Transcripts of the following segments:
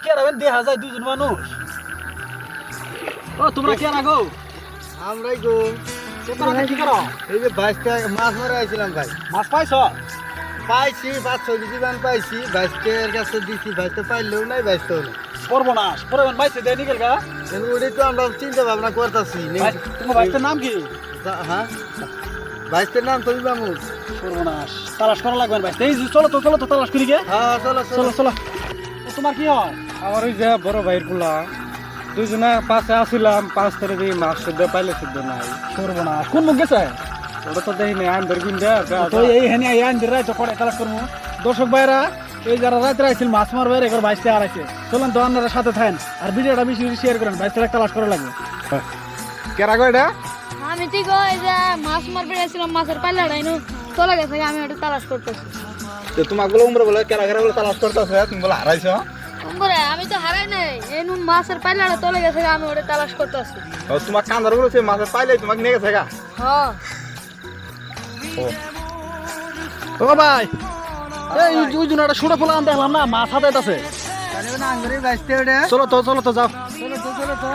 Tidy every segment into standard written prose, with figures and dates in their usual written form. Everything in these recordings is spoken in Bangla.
কে রাবেন দেখা যায় দুজন মানুষ। ও তোমরা কে না গো? আমরাই গো। তোমরা কি করো? এই যে বাইশটা মাছ মারা আইছিলাম ভাই। মাছ পাইছ? পাইছি 5-6 কেজি মান পাইছি। বাইশটার কাছে দিছি, বাইশটা পাইলেও নাই, বাইশটাও নাই। সর্বনাশ, পরে বাইছে দেয় নিকেল গা। ওটাই তো আমরা চিন্তা ভাবনা করতেছি। তোমার বাইকটার নাম কি? হ্যাঁ, বাইশটার নাম তুমি মামু। সর্বনাশ, তালাশ করা লাগবে ভাই। এই যে চলো তো তালাশ করি গে। হ্যাঁ, চলো চলো। চলো। তোমার কি হয়? আমার ওই যে বড় ভাইয়ের পোলা দুজনে পাশে আসিলাম, 5 তারিখ দিয়ে মাছ শুদ্ধ পাইলে শুদ্ধ নাই। সর্বনাশ, কোন মুখ গেছে? ওটা তো দেখি নাই, আমি ধরবিন দে। তো এই হেনে আইন দিরা তো করে তালাশ করবো। দর্শক ভাইরা, এই যারা রাত্রে আইছিল মাছ মারবে এবার 22 টাকা আইছে। চলেন তো আপনারা সাথে থাকেন আর ভিডিওটা বেশি শেয়ার করেন। 22 টাকা তালাশ করা লাগবে। কেরা গো এটা? আমি ঠিক ওই যে মাছ মারবে গেছিলাম, মাছের পাল্লা ডাইনো চলে গেছে, আমি ওটা তালাশ করতেছি। তো তোমাগুলো উমরা বলে কেরা বলে তালাশ করতেছে, তুমি বলে হারাইছো। করে আমি তো হারাই নাই, এই মাছের পাল্লাটা চলে গেছে, আমি ওটা তালাশ করতেছি। তোমার কান্দার গুলো সে মাছের পাইলে তোমাকে নিয়ে গেছে গা। হ্যাঁ ও ভাই, এই ওই জন্য একটা ছোট পোলা আনতে দেখলাম না, মাছ হাতে আছে। বাইশটা ওটা। চলো তো যাও। চলো তো।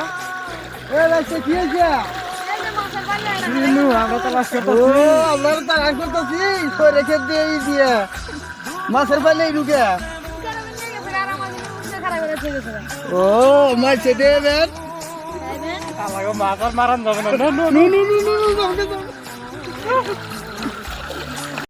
এ বাইশটা কি হয়েছে? এই যে মাছের পাল্লাটা আমরা তালাশ ও, আপনারা তারা করতেছি রেখে দিয়ে মাছের পাইলে ঢুকে। ও মাছ ছেটে দেন। মাছ আর মারান যাবে না। নো